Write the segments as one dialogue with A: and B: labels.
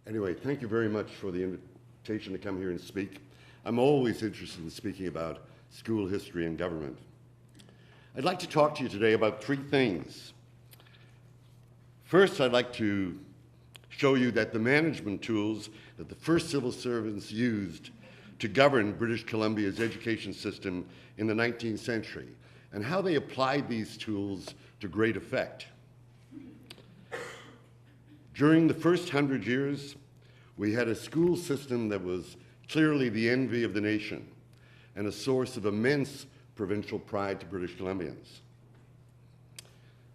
A: Anyway, thank you very much for the invitation to come here and speak. I'm always interested in speaking about school history and government. I'd like to talk to you today about three things. First, I'd like to show you that the management tools that the first civil servants used to govern British Columbia's education system in the 19th century and how they applied these tools to great effect. During the first 100 years, we had a school system that was clearly the envy of the nation and a source of immense provincial pride to British Columbians.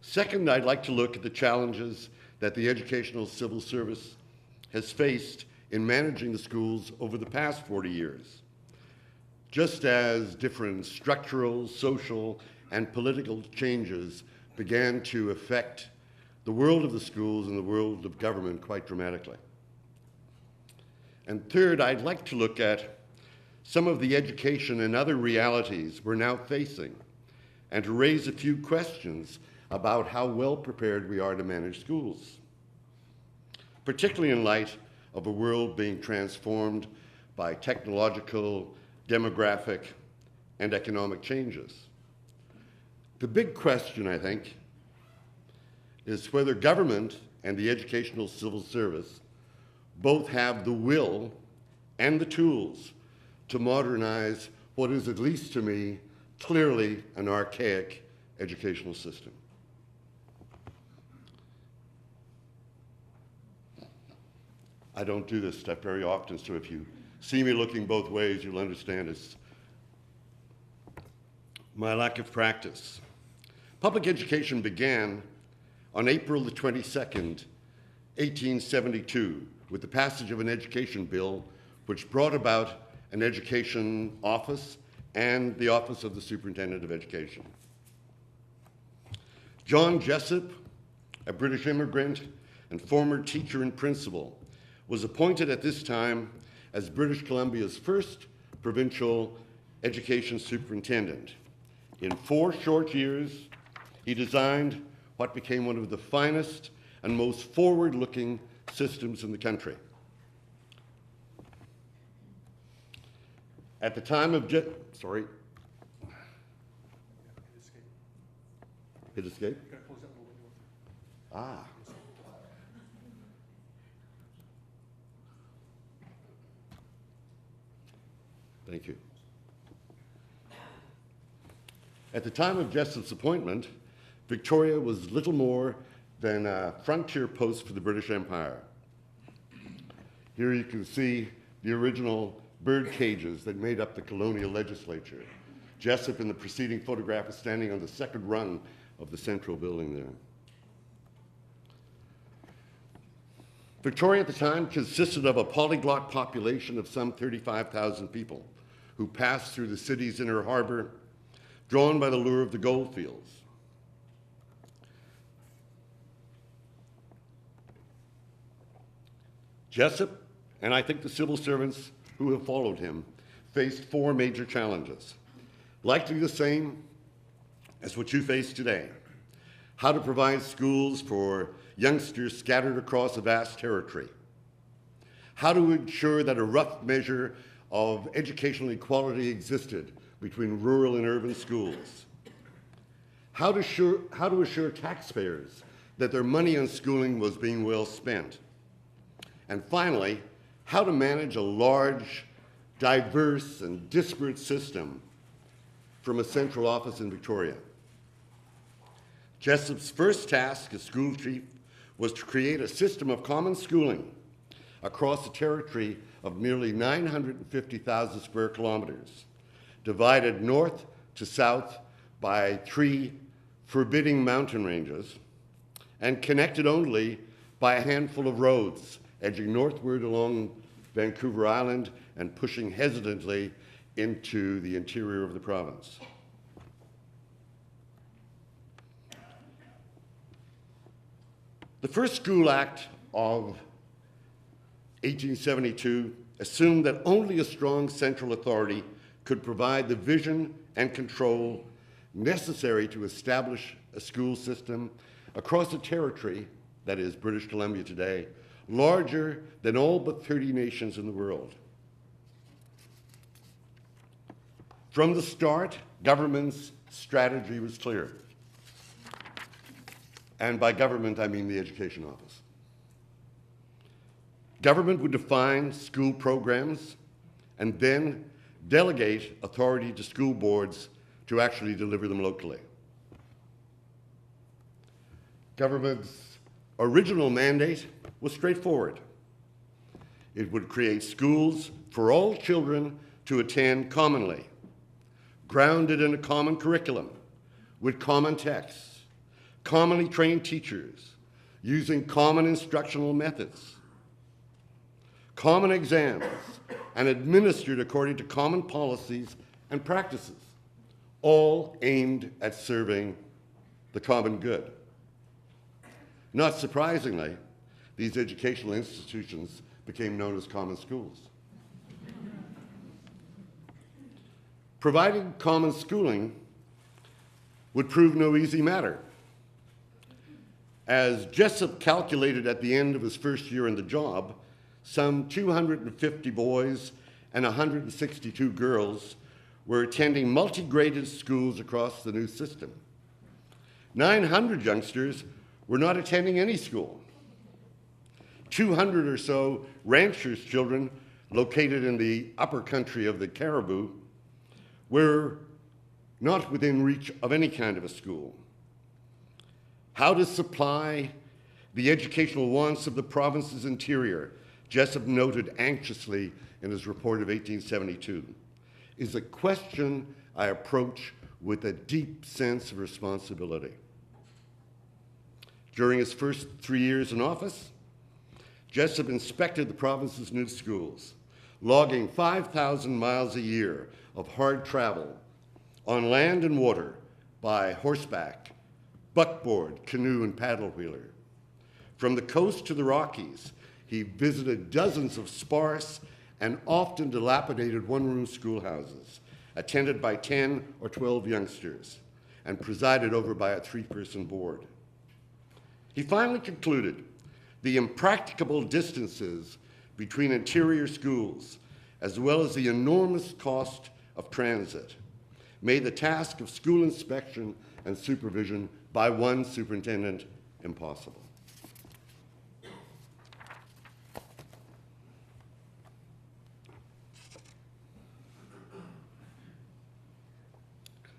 A: Second, I'd like to look at the challenges that the educational civil service has faced in managing the schools over the past 40 years. Just as different structural, social, and political changes began to affect the world of the schools and the world of government quite dramatically. And third, I'd like to look at some of the education and other realities we're now facing and to raise a few questions about how well prepared we are to manage schools, particularly in light of a world being transformed by technological, demographic, and economic changes. The big question, I think, is whether government and the educational civil service both have the will and the tools to modernize what is, at least to me, clearly an archaic educational system. I don't do this stuff very often, so if you see me looking both ways, you'll understand it's my lack of practice. Public education began on April the 22nd, 1872, with the passage of an education bill which brought about an education office and the office of the superintendent of education. John Jessup, a British immigrant and former teacher and principal, was appointed at this time as British Columbia's first provincial education superintendent. In 4 short years, he designed what became one of the finest and most forward-looking systems in the country. At the time of Hit escape? Ah. Thank you. At the time of Jessup's appointment, Victoria was little more than a frontier post for the British Empire. Here you can see the original bird cages that made up the colonial legislature. Jessup in the preceding photograph is standing on the second rung of the central building there. Victoria at the time consisted of a polyglot population of some 35,000 people who passed through the city's inner harbor, drawn by the lure of the gold fields. Jessup, and I think the civil servants who have followed him, faced 4 major challenges, likely the same as what you face today. How to provide schools for youngsters scattered across a vast territory. How to ensure that a rough measure of educational equality existed between rural and urban schools. How to assure taxpayers that their money on schooling was being well spent. And finally, how to manage a large, diverse, and disparate system from a central office in Victoria. Jessup's first task as school chief was to create a system of common schooling across a territory of nearly 950,000 square kilometers, divided north to south by 3 forbidding mountain ranges, and connected only by a handful of roads, edging northward along Vancouver Island and pushing hesitantly into the interior of the province. The first School Act of 1872 assumed that only a strong central authority could provide the vision and control necessary to establish a school system across a territory, that is British Columbia today, larger than all but 30 nations in the world. From the start, government's strategy was clear. And by government, I mean the Education Office. Government would define school programs and then delegate authority to school boards to actually deliver them locally. Government's original mandate was straightforward. It would create schools for all children to attend commonly, grounded in a common curriculum, with common texts, commonly trained teachers, using common instructional methods, common exams, and administered according to common policies and practices, all aimed at serving the common good. Not surprisingly, these educational institutions became known as common schools. Providing common schooling would prove no easy matter. As Jessup calculated at the end of his first year in the job, some 250 boys and 162 girls were attending multi-graded schools across the new system. 900 youngsters were not attending any school. 200 or so ranchers' children located in the upper country of the Caribou were not within reach of any kind of a school. How to supply the educational wants of the province's interior, Jessup noted anxiously in his report of 1872, is a question I approach with a deep sense of responsibility. During his first 3 years in office, Jessup inspected the province's new schools, logging 5,000 miles a year of hard travel on land and water by horseback, buckboard, canoe, and paddle wheeler. From the coast to the Rockies, he visited dozens of sparse and often dilapidated one-room schoolhouses, attended by 10 or 12 youngsters, and presided over by a 3-person board. He finally concluded the impracticable distances between interior schools, as well as the enormous cost of transit, made the task of school inspection and supervision by one superintendent impossible.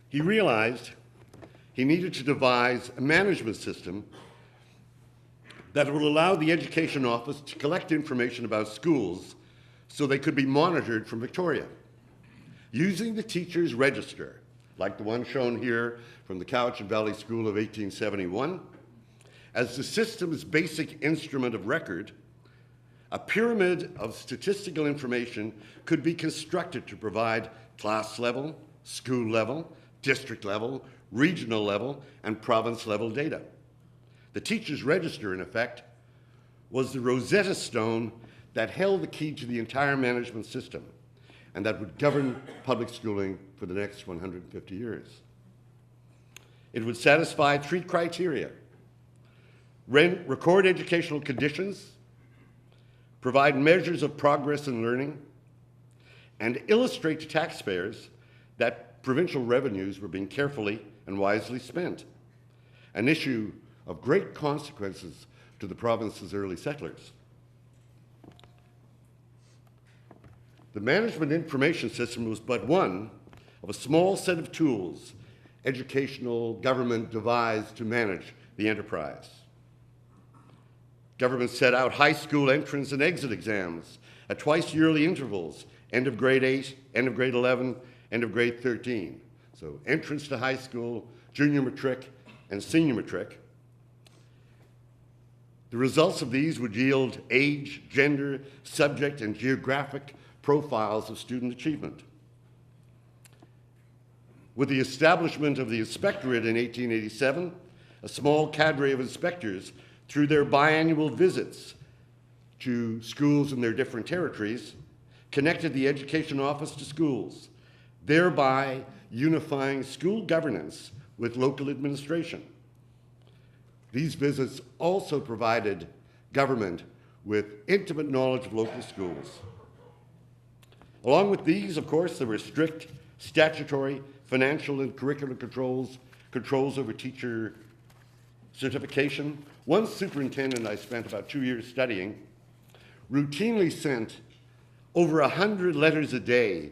A: He realized he needed to devise a management system that will allow the Education Office to collect information about schools so they could be monitored from Victoria. Using the teacher's register, like the one shown here from the Cowichan Valley School of 1871, as the system's basic instrument of record, a pyramid of statistical information could be constructed to provide class level, school level, district level, regional level, and province level data. The teacher's register, in effect, was the Rosetta Stone that held the key to the entire management system and that would govern public schooling for the next 150 years. It would satisfy 3 criteria: record educational conditions, provide measures of progress in learning, and illustrate to taxpayers that provincial revenues were being carefully and wisely spent, an issue of great consequences to the province's early settlers. The management information system was but one of a small set of tools educational government devised to manage the enterprise. Government set out high school entrance and exit exams at twice-yearly intervals, end of grade 8, end of grade 11, end of grade 13. So entrance to high school, junior matric, and senior matric. The results of these would yield age, gender, subject, and geographic profiles of student achievement. With the establishment of the inspectorate in 1887, a small cadre of inspectors, through their biannual visits to schools in their different territories, connected the Education Office to schools, thereby unifying school governance with local administration. These visits also provided government with intimate knowledge of local schools. Along with these, of course, there were strict statutory, financial, and curricular controls over teacher certification. One superintendent I spent about 2 years studying routinely sent over 100 letters a day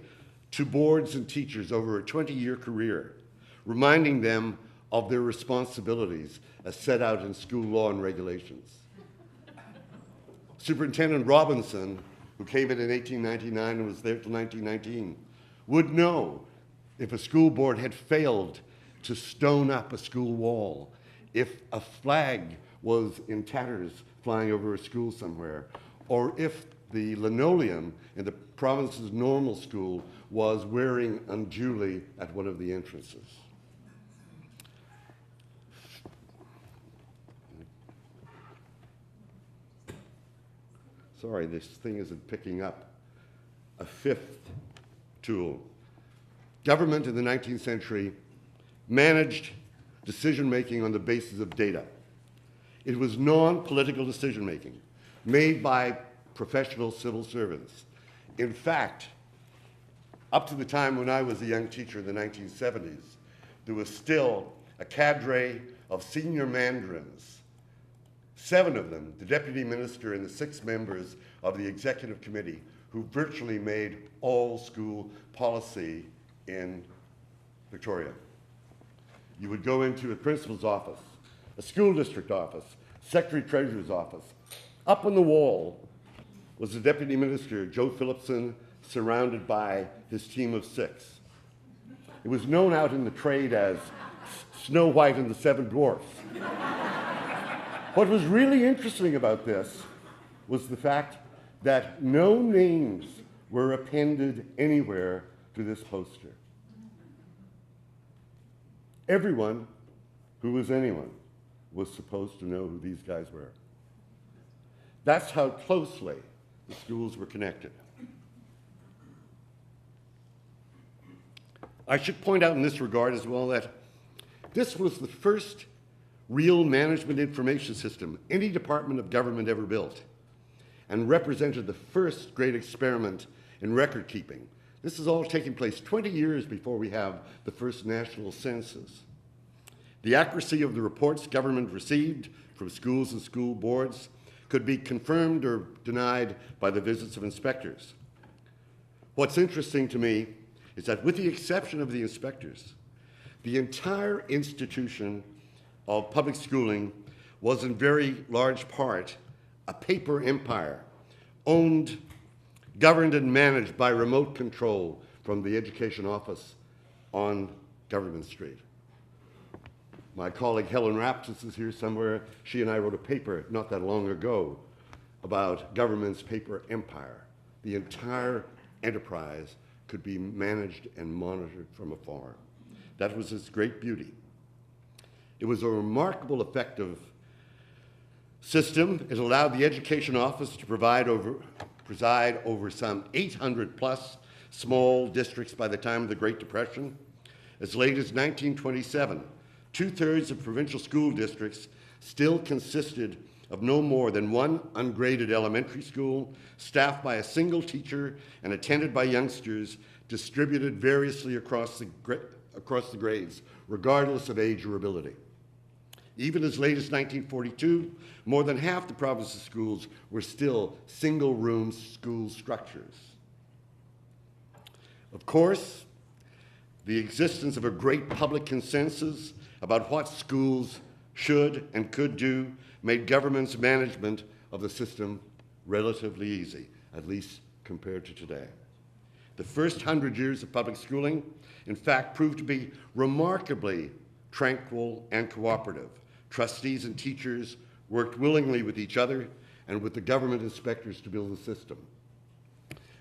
A: to boards and teachers over a 20-year career, reminding them of their responsibilities as set out in school law and regulations. Superintendent Robinson, who came in 1899 and was there till 1919, would know if a school board had failed to stone up a school wall, if a flag was in tatters flying over a school somewhere, or if the linoleum in the province's normal school was wearing unduly at one of the entrances. Sorry, this thing isn't picking up. A fifth tool. Government in the 19th century managed decision-making on the basis of data. It was non-political decision-making made by professional civil servants. In fact, up to the time when I was a young teacher in the 1970s, there was still a cadre of senior mandarins, 7 of them, the deputy minister and the 6 members of the executive committee, who virtually made all school policy in Victoria. You would go into a principal's office, a school district office, secretary treasurer's office. Up on the wall was the deputy minister, Joe Phillipson, surrounded by his team of 6. It was known out in the trade as Snow White and the 7 Dwarfs. What was really interesting about this was the fact that no names were appended anywhere to this poster. Everyone who was anyone was supposed to know who these guys were. That's how closely the schools were connected. I should point out in this regard as well that this was the first real management information system any department of government ever built, and represented the first great experiment in record keeping. This is all taking place 20 years before we have the first national census. The accuracy of the reports government received from schools and school boards could be confirmed or denied by the visits of inspectors. What's interesting to me is that with the exception of the inspectors, the entire institution of public schooling was in very large part a paper empire, owned, governed, and managed by remote control from the education office on Government Street. My colleague Helen Raptis is here somewhere. She and I wrote a paper not that long ago about government's paper empire. The entire enterprise could be managed and monitored from afar. That was its great beauty. It was a remarkable, effective system. It allowed the education office to preside over some 800 plus small districts by the time of the Great Depression. As late as 1927, 2/3 of provincial school districts still consisted of no more than one ungraded elementary school, staffed by a single teacher and attended by youngsters distributed variously across the grades, regardless of age or ability. Even as late as 1942, more than half the province's schools were still single-room school structures. Of course, the existence of a great public consensus about what schools should and could do made government's management of the system relatively easy, at least compared to today. The first 100 years of public schooling, in fact, proved to be remarkably tranquil and cooperative. Trustees and teachers worked willingly with each other and with the government inspectors to build the system.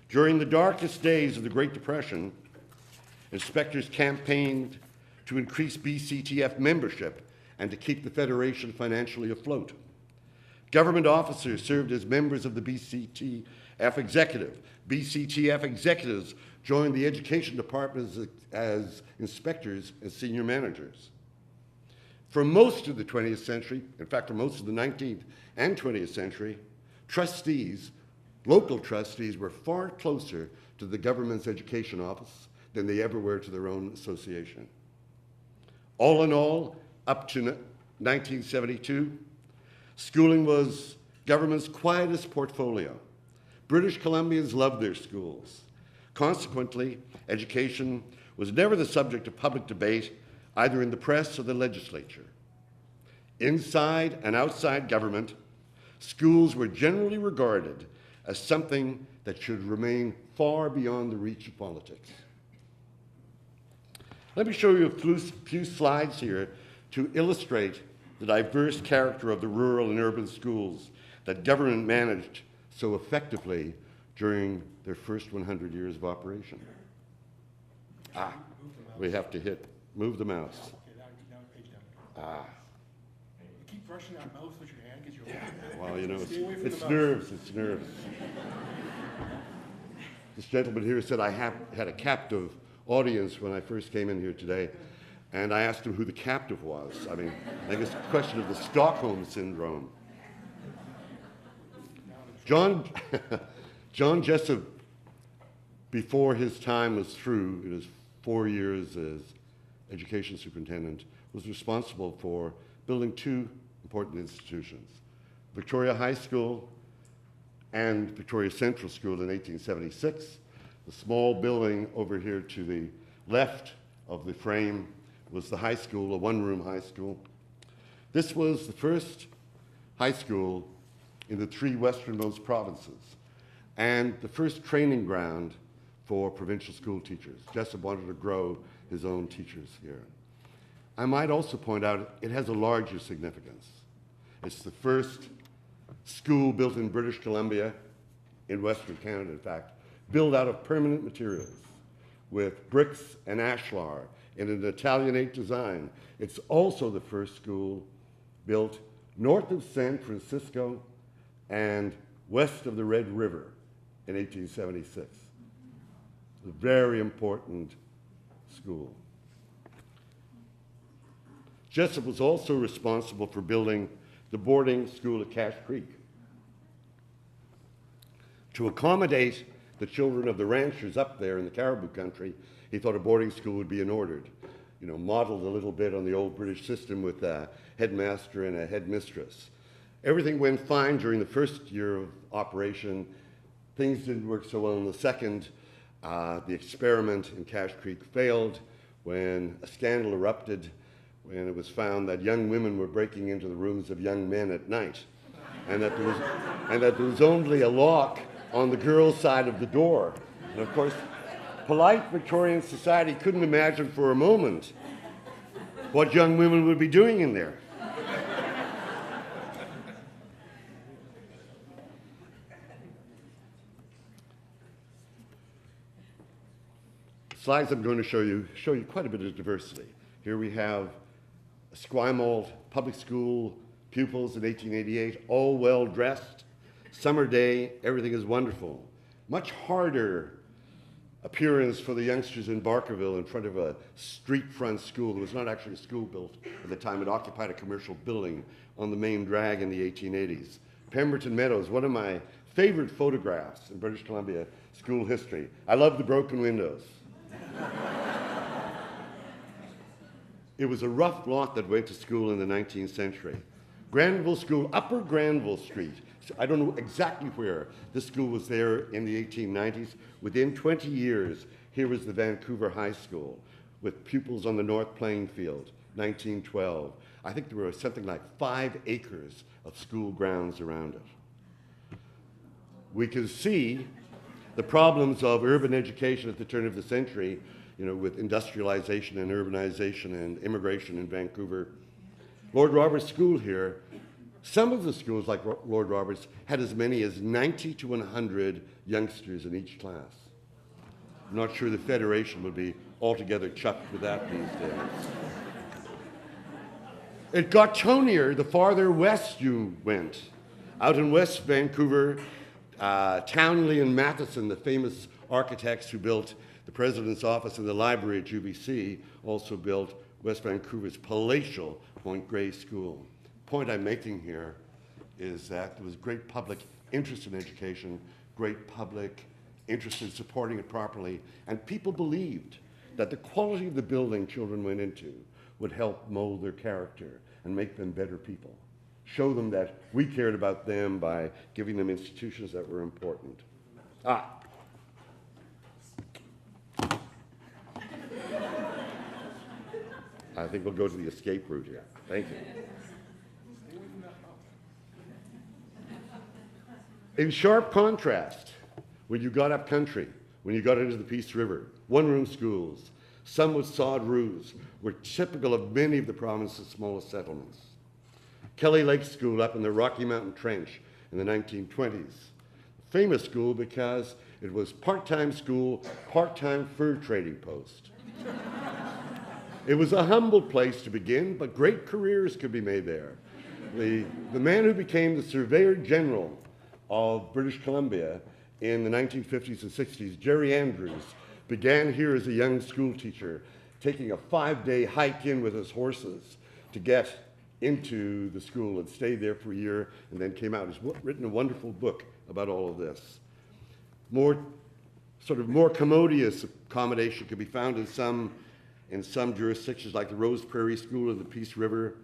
A: During the darkest days of the Great Depression, inspectors campaigned to increase BCTF membership and to keep the Federation financially afloat. Government officers served as members of the BCTF executive. BCTF executives joined the education department as inspectors and senior managers. For most of the 20th century, in fact, for most of the 19th and 20th century, trustees, local trustees, were far closer to the government's education office than they ever were to their own association. All in all, up to 1972, schooling was government's quietest portfolio. British Columbians loved their schools. Consequently, education was never the subject of public debate, either in the press or the legislature. Inside and outside government, schools were generally regarded as something that should remain far beyond the reach of politics. Let me show you a few slides here to illustrate the diverse character of the rural and urban schools that government managed so effectively during their first 100 years of operation. We have to move the mouse.
B: Okay, now page down. You keep brushing that mouse with your hand because you're
A: Well, you know, it's
B: nerves.
A: nerves. This gentleman here said I had a captive audience when I first came in here today, and I asked him who the captive was. I mean, I think it's a question of the Stockholm Syndrome. John Jessup, before his time was through, in his 4 years as education superintendent, was responsible for building two important institutions, Victoria High School and Victoria Central School in 1876. The small building over here to the left of the frame was the high school, a one-room high school. This was the first high school in the three westernmost provinces and the first training ground for provincial school teachers. Jessup wanted to grow his own teachers here. I might also point out it has a larger significance. It's the first school built in British Columbia, in Western Canada in fact, built out of permanent materials with bricks and ashlar in an Italianate design. It's also the first school built north of San Francisco and west of the Red River in 1876. A very important school. Jessup was also responsible for building the boarding school at Cache Creek. To accommodate the children of the ranchers up there in the Caribou country, he thought a boarding school would be in order. You know, modeled a little bit on the old British system with a headmaster and a headmistress. Everything went fine during the first year of operation. Things didn't work so well in the second. The experiment in Cache Creek failed when a scandal erupted, when it was found that young women were breaking into the rooms of young men at night, and that there was only a lock on the girls' side of the door. And of course, polite Victorian society couldn't imagine for a moment what young women would be doing in there. Slides I'm going to show you quite a bit of diversity. Here we have Esquimalt public school pupils in 1888, all well dressed. Summer day, everything is wonderful. Much harder appearance for the youngsters in Barkerville in front of a street front school. There was not actually a school built at the time. It occupied a commercial building on the main drag in the 1880s. Pemberton Meadows, one of my favorite photographs in British Columbia school history. I love the broken windows. It was a rough lot that went to school in the 19th century. Granville School, Upper Granville Street. So I don't know exactly where. This school was there in the 1890s. Within 20 years, here was the Vancouver High School with pupils on the North Playing Field, 1912. I think there were something like 5 acres of school grounds around it. We can see the problems of urban education at the turn of the century, you know, with industrialization and urbanization and immigration in Vancouver. Lord Roberts School here, some of the schools like Lord Roberts had as many as 90 to 100 youngsters in each class. I'm not sure the Federation would be altogether chuffed with that these days. It got tonier the farther west you went. Out in West Vancouver, Townley and Matheson, the famous architects who built the President's office and the library at UBC, also built West Vancouver's palatial Point Grey School. The point I'm making here is that there was great public interest in education, great public interest in supporting it properly, and people believed that the quality of the building children went into would help mold their character and make them better people. Show them that we cared about them by giving them institutions that were important. I think we'll go to the escape route here. Thank you. In sharp contrast, when you got up country, when you got into the Peace River, one-room schools, some with sod roofs, were typical of many of the province's smallest settlements. Kelly Lake School up in the Rocky Mountain Trench in the 1920s. Famous school because it was part-time school, part-time fur trading post. It was a humble place to begin, but great careers could be made there. The man who became the Surveyor General of British Columbia in the 1950s and 60s, Jerry Andrews, began here as a young school teacher, taking a 5-day hike in with his horses to get into the school and stayed there for a year and then came out. He's written a wonderful book about all of this. More commodious accommodation can be found in some jurisdictions like the Rose Prairie School of the Peace River.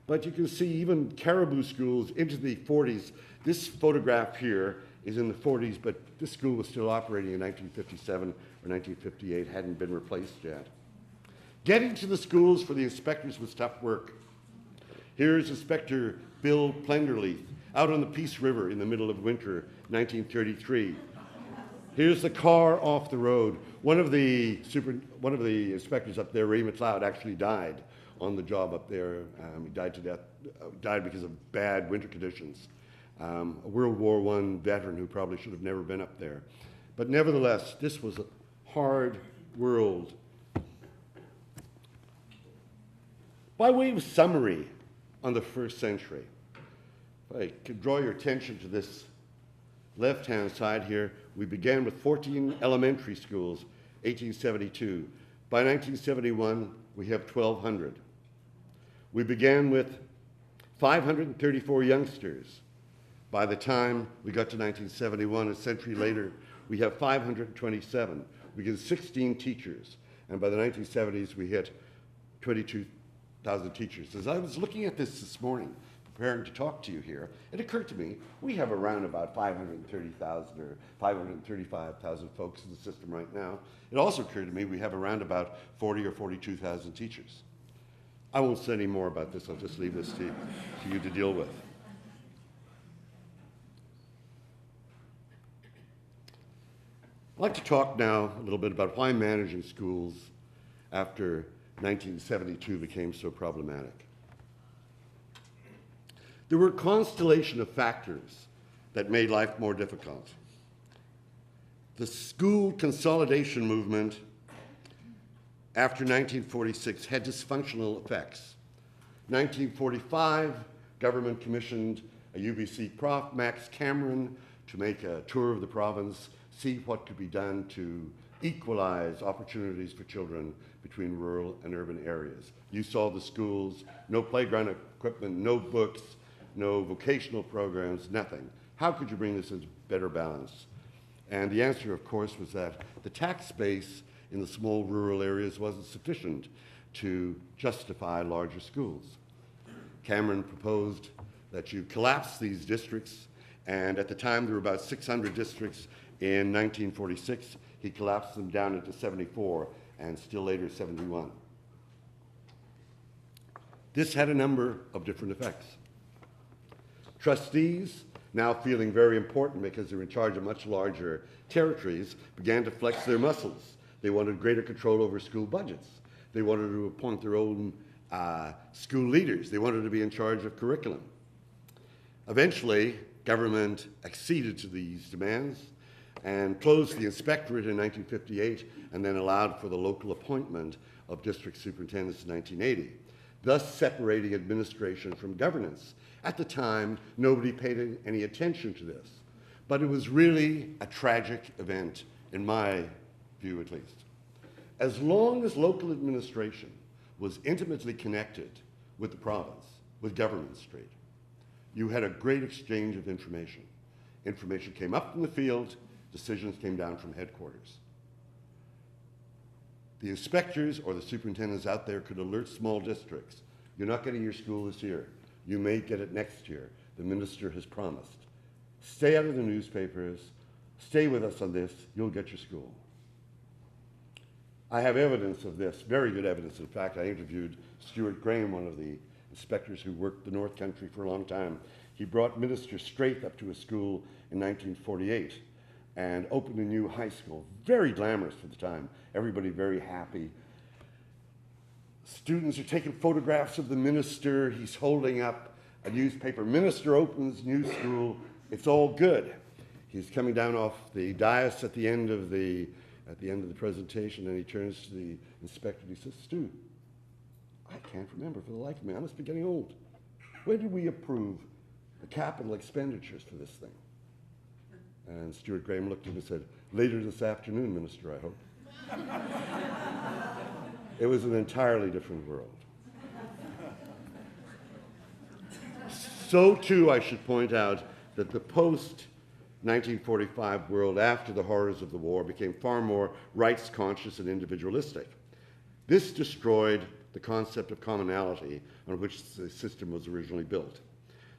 A: But you can see even caribou schools into the 40s. This photograph here is in the 40s, but this school was still operating in 1957 or 1958, hadn't been replaced yet. Getting to the schools for the inspectors was tough work. Here's Inspector Bill Plenderleith out on the Peace River in the middle of winter, 1933. Here's the car off the road. One of the inspectors up there, Ray McLeod, actually died on the job up there. He died to death, died because of bad winter conditions. A World War I veteran who probably should have never been up there. But nevertheless, this was a hard world. By way of summary on the first century, if I could draw your attention to this left-hand side here, we began with 14 elementary schools, 1872. By 1971, we have 1,200. We began with 534 youngsters. By the time we got to 1971, a century later, we have 527. We get 16 teachers. And by the 1970s, we hit 22,000 teachers. As I was looking at this morning, preparing to talk to you here, it occurred to me, we have around about 530,000 or 535,000 folks in the system right now. It also occurred to me we have around about 40 or 42,000 teachers. I won't say any more about this. I'll just leave this to you to deal with. I'd like to talk now a little bit about why managing schools after 1972 became so problematic. There were a constellation of factors that made life more difficult. The school consolidation movement after 1946 had dysfunctional effects. 1945, government commissioned a UBC prof, Max Cameron, to make a tour of the province, see what could be done to equalize opportunities for children between rural and urban areas. You saw the schools, no playground equipment, no books, no vocational programs, nothing. How could you bring this into better balance? And the answer, of course, was that the tax base in the small rural areas wasn't sufficient to justify larger schools. Cameron proposed that you collapse these districts, and at the time there were about 600 districts. In 1946, he collapsed them down into 74, and still later 71. This had a number of different effects. Trustees, now feeling very important because they're in charge of much larger territories, began to flex their muscles. They wanted greater control over school budgets. They wanted to appoint their own school leaders. They wanted to be in charge of curriculum. Eventually, government acceded to these demands and closed the inspectorate in 1958 and then allowed for the local appointment of district superintendents in 1980, thus separating administration from governance. At the time, nobody paid any attention to this, but it was really a tragic event, in my view at least. As long as local administration was intimately connected with the province, with Government Street, you had a great exchange of information. Information came up from the field, decisions came down from headquarters. The inspectors or the superintendents out there could alert small districts. You're not getting your school this year. You may get it next year. The minister has promised. Stay out of the newspapers. Stay with us on this. You'll get your school. I have evidence of this, very good evidence. In fact, I interviewed Stuart Graham, one of the inspectors who worked the North Country for a long time. He brought Minister Straith up to a school in 1948 and opened a new high school. Very glamorous for the time. Everybody very happy. Students are taking photographs of the minister. He's holding up a newspaper. Minister opens new school. It's all good. He's coming down off the dais at the end of the presentation, and he turns to the inspector and he says, "Stu, I can't remember for the life of me. I must be getting old. When did we approve the capital expenditures for this thing?" And Stuart Graham looked at him and said, "Later this afternoon, Minister, I hope." It was an entirely different world. So too, I should point out that the post-1945 world after the horrors of the war became far more rights conscious and individualistic. This destroyed the concept of commonality on which the system was originally built.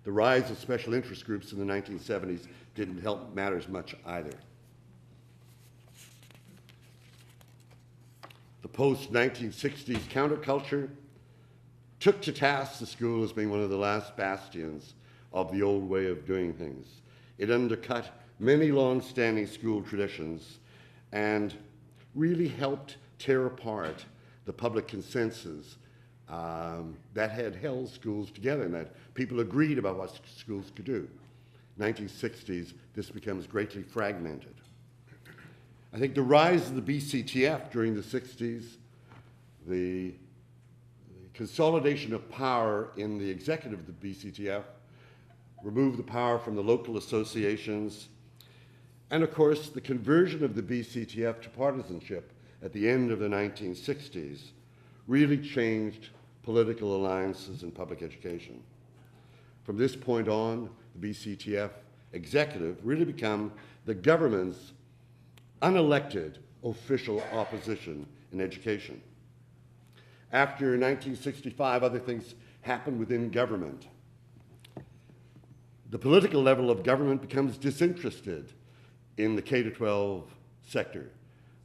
A: The rise of special interest groups in the 1970s didn't help matters much either. The post-1960s counterculture took to task the school as being one of the last bastions of the old way of doing things. It undercut many long-standing school traditions and really helped tear apart the public consensus that had held schools together and that people agreed about what schools could do. 1960s, this becomes greatly fragmented. I think the rise of the BCTF during the 60s, the consolidation of power in the executive of the BCTF, removed the power from the local associations, and of course the conversion of the BCTF to partisanship at the end of the 1960s really changed political alliances in public education. From this point on, the BCTF executive really became the government's unelected official opposition in education. After 1965, other things happened within government. The political level of government becomes disinterested in the K-12 sector.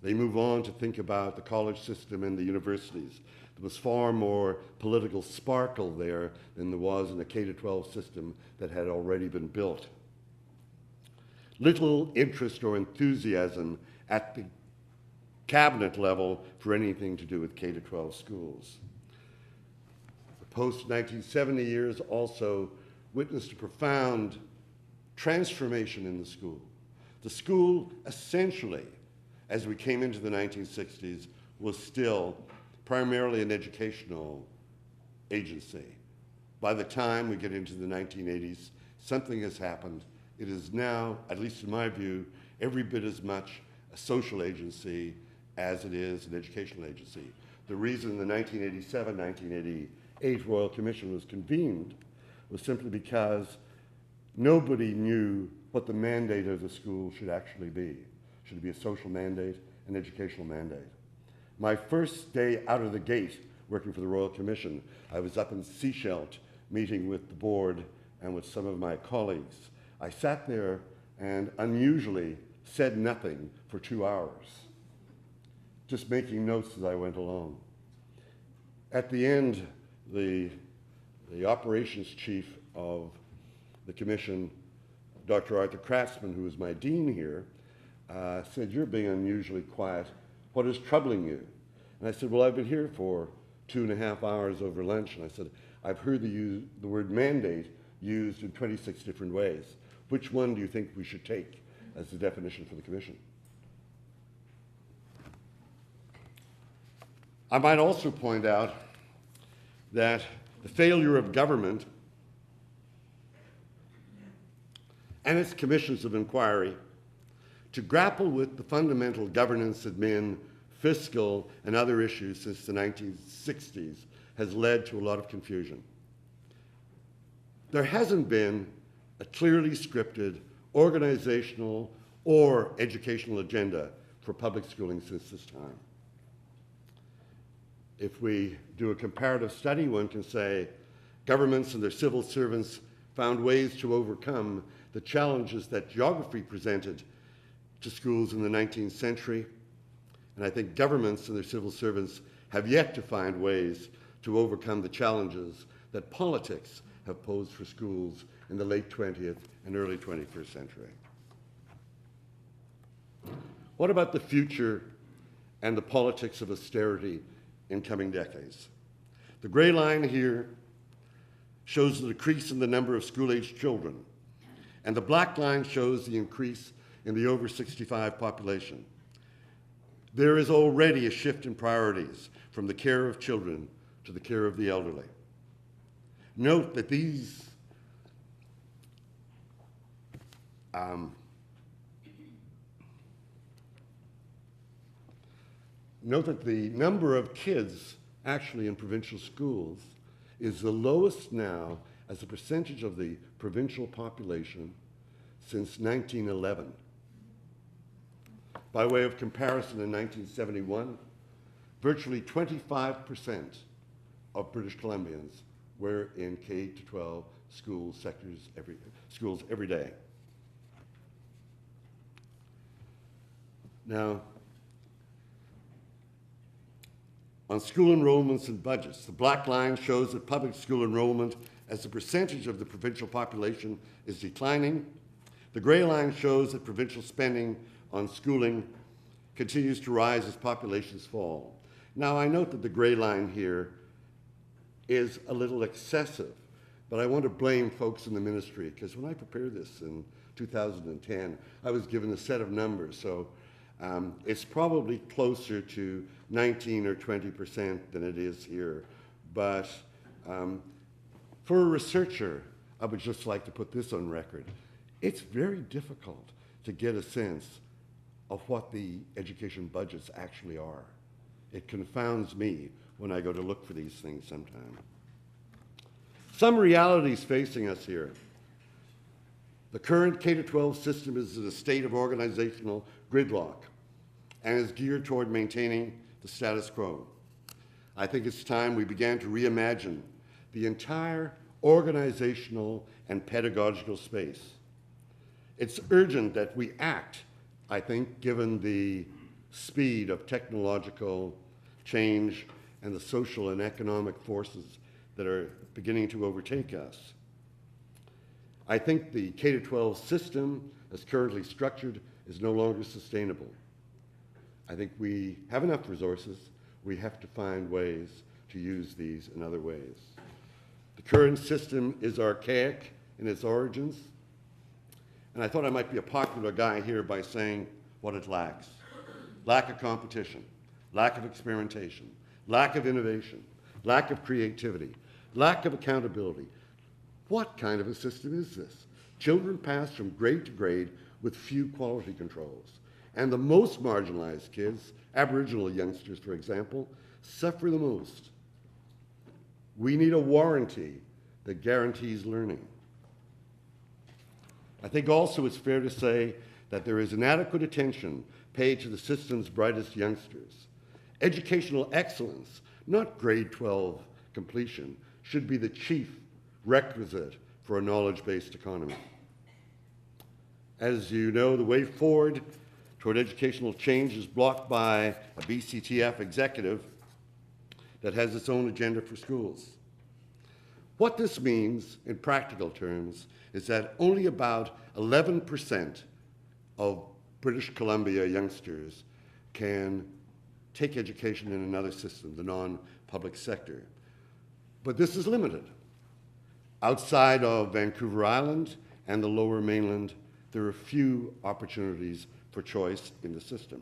A: They move on to think about the college system and the universities. There was far more political sparkle there than there was in the K-12 system that had already been built. Little interest or enthusiasm at the cabinet level for anything to do with K-12 schools. The post-1970 years also witnessed a profound transformation in the school. The school, essentially, as we came into the 1960s, was still primarily an educational agency. By the time we get into the 1980s, something has happened. It is now, at least in my view, every bit as much a social agency as it is an educational agency. The reason the 1987-1988 Royal Commission was convened was simply because nobody knew what the mandate of the school should actually be. Should it be a social mandate, an educational mandate? My first day out of the gate working for the Royal Commission, I was up in Sechelt meeting with the board and with some of my colleagues. I sat there and unusually said nothing for 2 hours, just making notes as I went along. At the end, the operations chief of the commission, Dr. Arthur Kratzman, who was my dean here, said, "You're being unusually quiet. What is troubling you?" And I said, "Well, I've been here for 2.5 hours over lunch," and I said, "I've heard the word mandate used in 26 different ways. Which one do you think we should take as the definition for the commission?" I might also point out that the failure of government and its commissions of inquiry to grapple with the fundamental governance, admin, fiscal, and other issues since the 1960s has led to a lot of confusion. There hasn't been a clearly scripted, organizational, or educational agenda for public schooling since this time. If we do a comparative study, one can say governments and their civil servants found ways to overcome the challenges that geography presented to schools in the 19th century. And I think governments and their civil servants have yet to find ways to overcome the challenges that politics have posed for schools in the late 20th and early 21st century. What about the future and the politics of austerity in coming decades? The gray line here shows the decrease in the number of school-aged children, and the black line shows the increase in the over 65 population. There is already a shift in priorities from the care of children to the care of the elderly. Note that these Note that the number of kids actually in provincial schools is the lowest now as a percentage of the provincial population since 1911. By way of comparison, in 1971, virtually 25% of British Columbians were in K-12 schools every day. Now, on school enrollments and budgets, the black line shows that public school enrollment as a percentage of the provincial population is declining. The gray line shows that provincial spending on schooling continues to rise as populations fall. Now, I note that the gray line here is a little excessive, but I want to blame folks in the ministry, because when I prepared this in 2010, I was given a set of numbers, so it's probably closer to 19 or 20% than it is here. But for a researcher, I would just like to put this on record. It's very difficult to get a sense of what the education budgets actually are. It confounds me when I go to look for these things sometimes. Some realities facing us here. The current K-12 system is in a state of organizational gridlock and is geared toward maintaining the status quo. I think it's time we began to reimagine the entire organizational and pedagogical space. It's urgent that we act, I think, given the speed of technological change and the social and economic forces that are beginning to overtake us. I think the K-12 system, as currently structured, is no longer sustainable. I think we have enough resources. We have to find ways to use these in other ways. The current system is archaic in its origins, and I thought I might be a popular guy here by saying what it lacks. Lack of competition, lack of experimentation, lack of innovation, lack of creativity, lack of accountability. What kind of a system is this? Children pass from grade to grade with few quality controls. And the most marginalized kids, Aboriginal youngsters, for example, suffer the most. We need a warranty that guarantees learning. I think also it's fair to say that there is inadequate attention paid to the system's brightest youngsters. Educational excellence, not grade 12 completion, should be the chief requisite for a knowledge-based economy. As you know, the way forward toward educational change is blocked by a BCTF executive that has its own agenda for schools. What this means in practical terms is that only about 11% of British Columbia youngsters can take education in another system, the non-public sector. But this is limited. Outside of Vancouver Island and the Lower Mainland, there are few opportunities for choice in the system.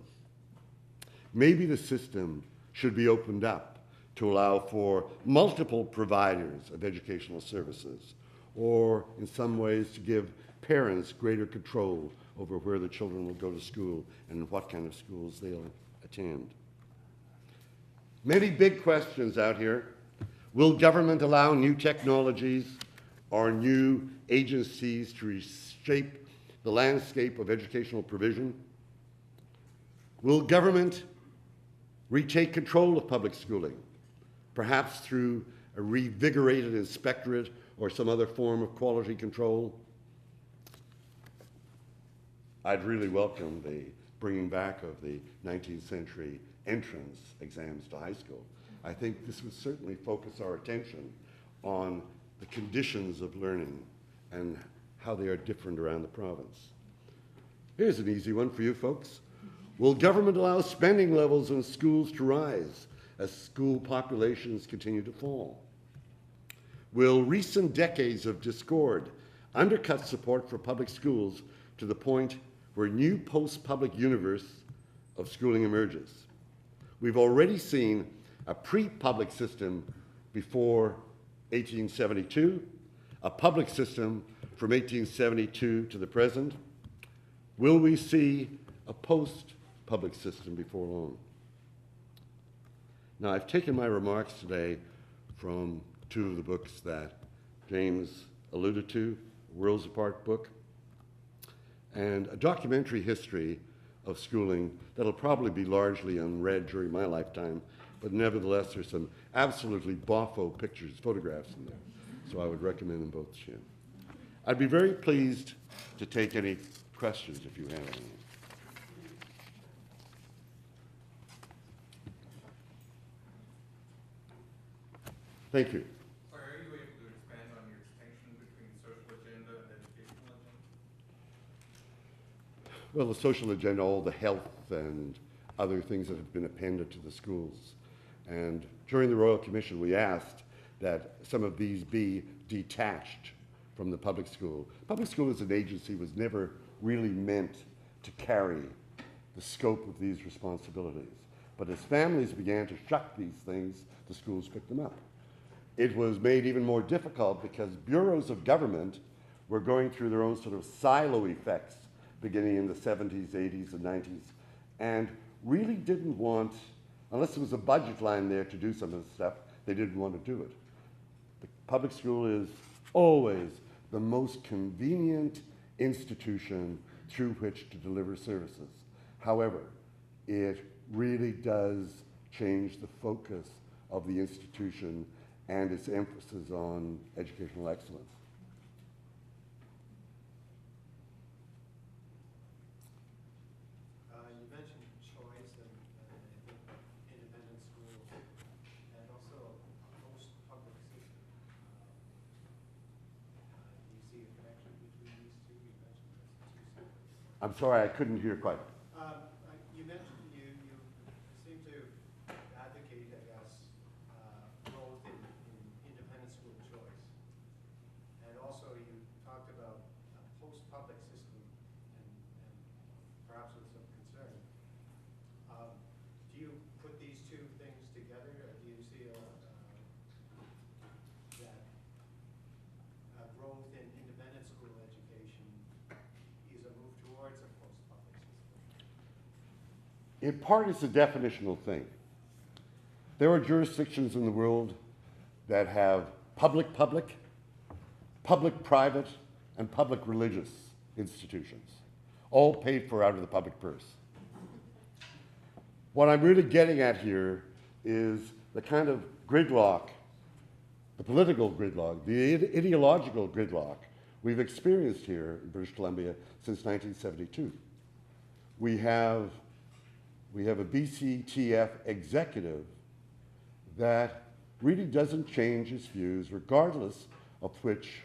A: Maybe the system should be opened up to allow for multiple providers of educational services, or in some ways to give parents greater control over where the children will go to school and what kind of schools they'll attend. Many big questions out here. Will government allow new technologies or new agencies to reshape the landscape of educational provision? Will government retake control of public schooling, perhaps through a revigorated inspectorate or some other form of quality control? I'd really welcome the bringing back of the 19th century entrance exams to high school. I think this would certainly focus our attention on the conditions of learning and how they are different around the province. Here's an easy one for you folks. Will government allow spending levels in schools to rise as school populations continue to fall? Will recent decades of discord undercut support for public schools to the point where a new post-public universe of schooling emerges? We've already seen a pre-public system before 1872, a public system from 1872 to the present. Will we see a post-public system before long? Now, I've taken my remarks today from two of the books that James alluded to, Worlds Apart book, and a documentary history of schooling that'll probably be largely unread during my lifetime, but nevertheless there's some absolutely boffo pictures, photographs in there. So I would recommend them both to you. I'd be very pleased to take any questions if you have any. Thank you.
C: Sorry, are you able to expand on your distinction between social agenda and educational agenda?
A: Well, the social agenda, all the health and other things that have been appended to the schools. And during the Royal Commission, we asked that some of these be detached from the public school. Public school as an agency was never really meant to carry the scope of these responsibilities. But as families began to shuck these things, the schools picked them up. It was made even more difficult because bureaus of government were going through their own sort of silo effects beginning in the 70s, 80s, and 90s, and really didn't want, unless there was a budget line there to do some of this stuff, they didn't want to do it. The public school is always the most convenient institution through which to deliver services. However, it really does change the focus of the institution and its emphasis on educational excellence.
D: You mentioned choice and I think independent schools and also a post-public system. Do you see a connection between these two? You mentioned that's two separate.
A: I'm sorry, I couldn't hear quite.
D: You mentioned you seem to advocate, I guess, growth in independent school choice. And also you talked about a post-public system and perhaps with some concern. Do you put these two things together, or do you see that growth in independent school education is a move towards a post-public system?
A: In part, it's a definitional thing. There are jurisdictions in the world that have public-public, public-private, and public-religious institutions, all paid for out of the public purse. What I'm really getting at here is the kind of gridlock, the political gridlock, the ideological gridlock we've experienced here in British Columbia since 1972. We have a BCTF executive that really doesn't change his views regardless of which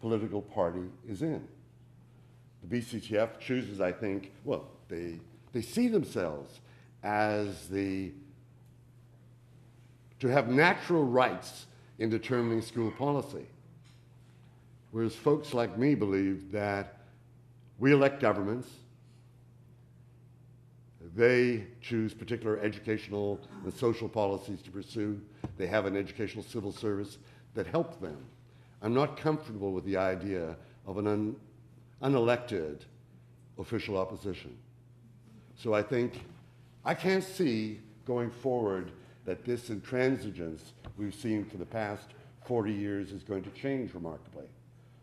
A: political party is in. The BCTF chooses, I think, well, they see themselves as to have natural rights in determining school policy. Whereas folks like me believe that we elect governments, they choose particular educational and social policies to pursue. They have an educational civil service that helps them. I'm not comfortable with the idea of an unelected official opposition. So I think I can't see going forward that this intransigence we've seen for the past 40 years is going to change remarkably.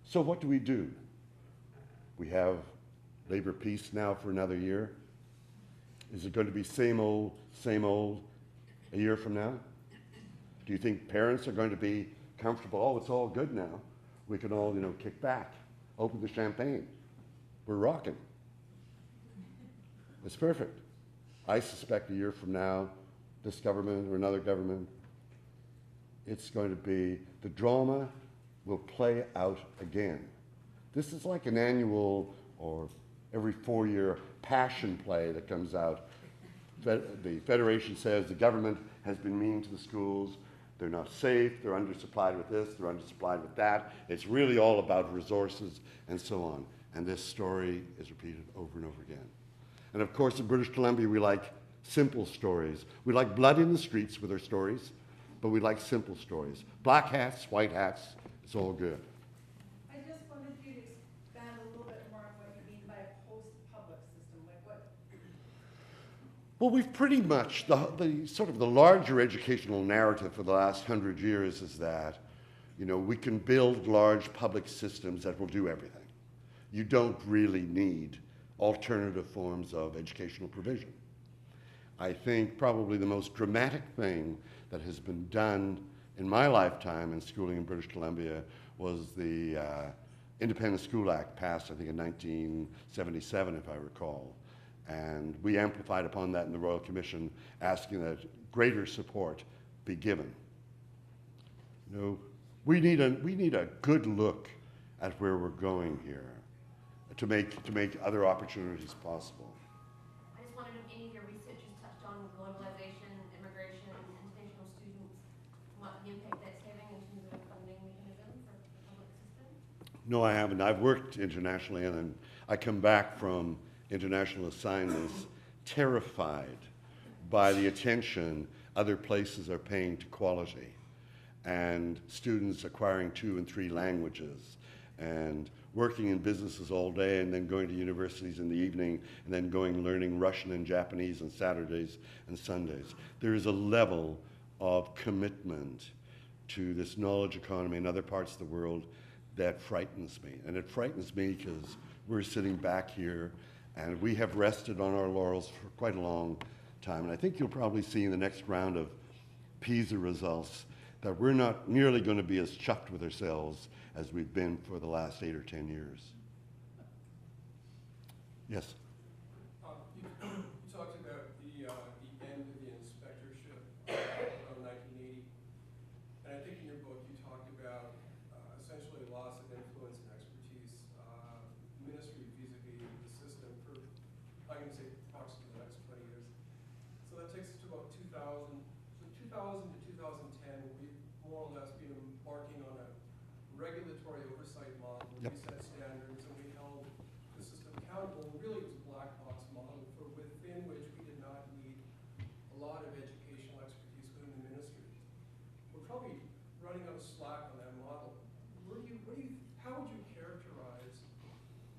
A: So what do? We have labor peace now for another year? Is it going to be same old a year from now? Do you think parents are going to be comfortable? Oh, it's all good now. We can all, kick back, open the champagne. We're rocking. It's perfect. I suspect a year from now, this government or another government, it's going to be, the drama will play out again. This is like an annual or every 4-year passion play that comes out. The Federation says the government has been mean to the schools. They're not safe, they're undersupplied with this, they're undersupplied with that. It's really all about resources and so on. And this story is repeated over and over again. And of course, in British Columbia, we like simple stories. We like blood in the streets with our stories, but we like simple stories. Black hats, white hats, it's all good.
E: I just wondered if you'd expand a little bit more on what you mean by a post-public system, like what?
A: Well, we've pretty much, the sort of the larger educational narrative for the last 100 years is that, we can build large public systems that will do everything. You don't really need alternative forms of educational provision. I think probably the most dramatic thing that has been done in my lifetime in schooling in British Columbia was the Independent School Act passed, I think, in 1977, if I recall. And we amplified upon that in the Royal Commission, asking that greater support be given. We need a good look at where we're going here to make other opportunities possible.
F: I just wondered if any of your researchers touched on globalization, immigration, international students, what the impact that's having in terms of a funding mechanism for the public system?
A: No, I haven't. I've worked internationally, and then I come back from international assignments terrified by the attention other places are paying to quality, and students acquiring 2 and 3 languages, and working in businesses all day and then going to universities in the evening and then learning Russian and Japanese on Saturdays and Sundays. There is a level of commitment to this knowledge economy in other parts of the world that frightens me. And it frightens me because we're sitting back here and we have rested on our laurels for quite a long time. And I think you'll probably see in the next round of PISA results that we're not nearly going to be as chuffed with ourselves as we've been for the last 8 or 10 years. Yes?
C: You talked about the end of the inspectorship around 1980. And I think in your book you talked about essentially loss of influence and expertise, ministry vis-a-vis the system for, I'm going to say, approximately the next 20 years. So that takes us to about 2000. So 2000 to 2010, we've more or less been embarking on a regulatory oversight model where we set standards and we held the system accountable. And really, it was a black box model for within which we did not need a lot of educational expertise within the ministry. We're probably running out of slack on that model. How would you characterize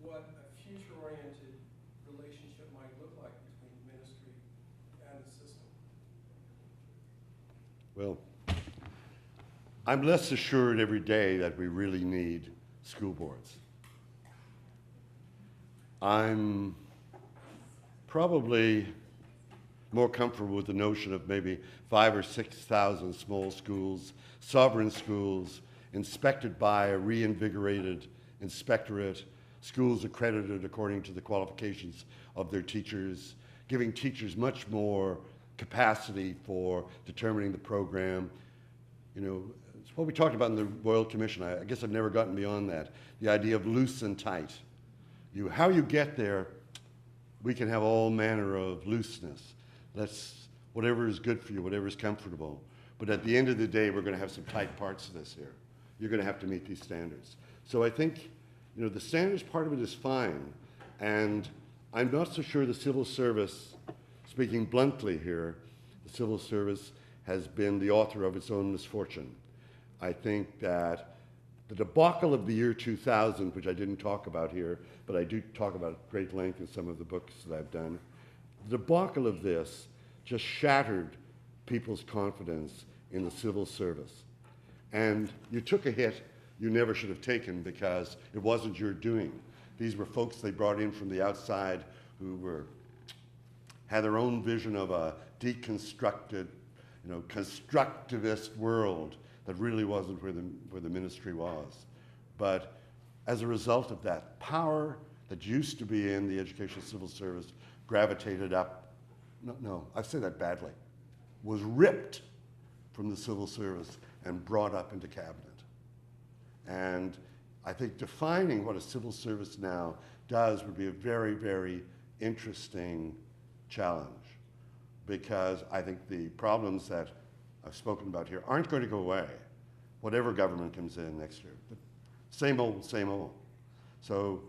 C: what a future-oriented relationship might look like between the ministry and the system?
A: Well, I'm less assured every day that we really need school boards. I'm probably more comfortable with the notion of maybe 5,000 or 6,000 small schools, sovereign schools, inspected by a reinvigorated inspectorate, schools accredited according to the qualifications of their teachers, giving teachers much more capacity for determining the program. It's what we talked about in the Royal Commission. I guess I've never gotten beyond that. The idea of loose and tight. How you get there, we can have all manner of looseness. Whatever is good for you, whatever is comfortable. But at the end of the day, we're going to have some tight parts of this here. You're going to have to meet these standards. So I think, the standards part of it is fine. And I'm not so sure the civil service, speaking bluntly here, the civil service has been the author of its own misfortune. I think that the debacle of the year 2000, which I didn't talk about here, but I do talk about at great length in some of the books that I've done, the debacle of this just shattered people's confidence in the civil service. And you took a hit you never should have taken because it wasn't your doing. These were folks they brought in from the outside who had their own vision of a deconstructed, constructivist world that really wasn't where the ministry was. But as a result of that, power that used to be in the educational civil service gravitated up, no, I say that badly, was ripped from the civil service and brought up into cabinet. And I think defining what a civil service now does would be a very, very interesting challenge, because I think the problems that I've spoken about here aren't going to go away, whatever government comes in next year. But same old, same old. So,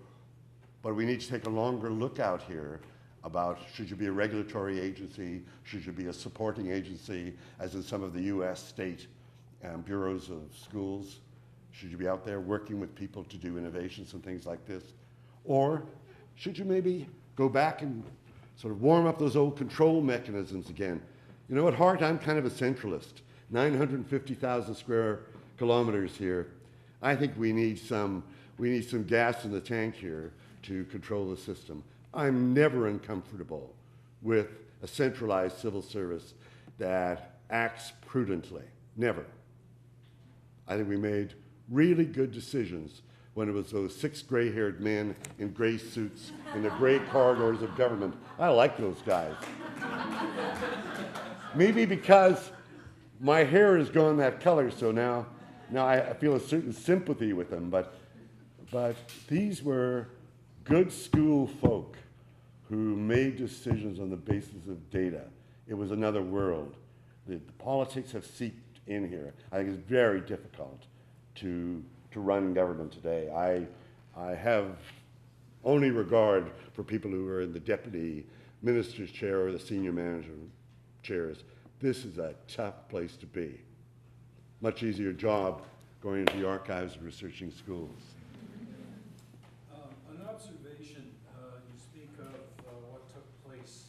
A: but we need to take a longer look out here about, should you be a regulatory agency, should you be a supporting agency, as in some of the US state bureaus of schools? Should you be out there working with people to do innovations and things like this? Or should you maybe go back and sort of warm up those old control mechanisms again? You know, at heart, I'm kind of a centralist. 950,000 square kilometers here. I think we need some gas in the tank here to control the system. I'm never uncomfortable with a centralized civil service that acts prudently. Never. I think we made really good decisions when it was those 6 gray-haired men in gray suits in the gray corridors of government. I like those guys. Maybe because my hair has gone that color, so now I feel a certain sympathy with them, but these were good school folk who made decisions on the basis of data. It was another world. The politics have seeped in here. I think it's very difficult to run government today. I have only regard for people who are in the deputy minister's chair or the senior manager chairs. This is a tough place to be. Much easier job going into the archives and researching schools.
G: An observation, you speak of what took place,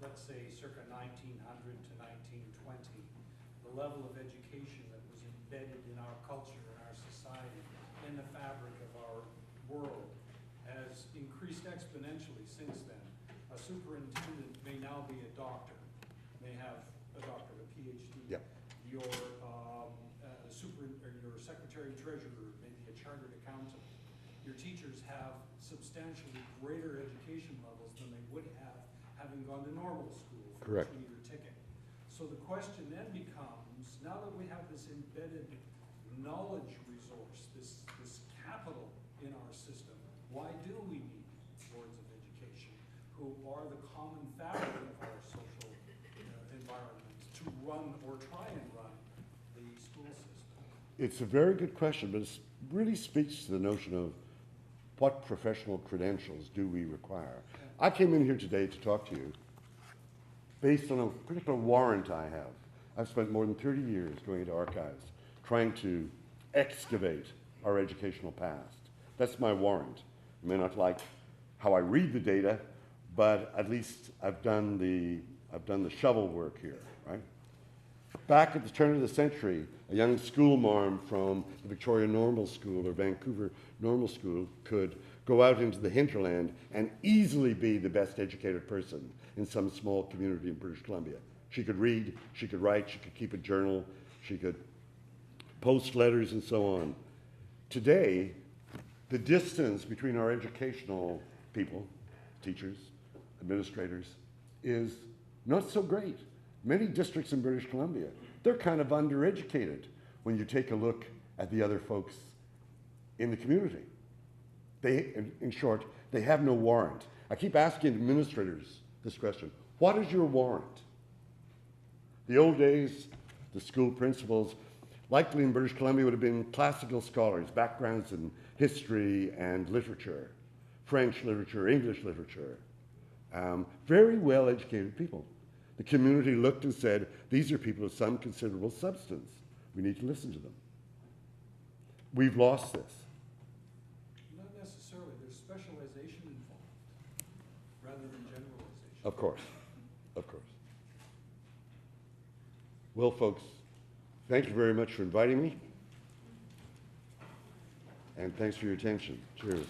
G: let's say, circa 1900 to 1920, the level of education that was embedded in our culture, in our society, in the fabric of our world, has increased exponentially since then. A superintendent may now be a doctor, may have a doctorate, a PhD.
A: Yep.
G: Your your secretary-treasurer may be a chartered accountant. Your teachers have substantially greater education levels than they would have having gone to normal school for
A: Correct.
G: a 2-year ticket. So the question then becomes, now that we have this embedded knowledge resource, this capital in our system, why do we need boards of education who are the common fabric of our social environment to run or try and run the school system?
A: It's a very good question, but it really speaks to the notion of what professional credentials do we require. I came in here today to talk to you based on a particular warrant I have. I've spent more than 30 years going into archives, trying to excavate our educational past. That's my warrant. You may not like how I read the data, but at least I've done the shovel work here, right? Back at the turn of the century, a young schoolmarm from the Victoria Normal School or Vancouver Normal School could go out into the hinterland and easily be the best educated person in some small community in British Columbia. She could read, she could write, she could keep a journal, she could post letters and so on. Today, the distance between our educational people, teachers, administrators, is not so great. Many districts in British Columbia, they're kind of undereducated when you take a look at the other folks in the community. They, in short, they have no warrant. I keep asking administrators this question: what is your warrant? The old days, the school principals, likely in British Columbia, would have been classical scholars, backgrounds in history and literature, French literature, English literature, very well-educated people. The community looked and said, these are people of some considerable substance. We need to listen to them. We've lost this.
G: Not necessarily. There's specialization involved rather than generalization.
A: Of course, of course. Well, folks, thank you very much for inviting me. And thanks for your attention. Cheers.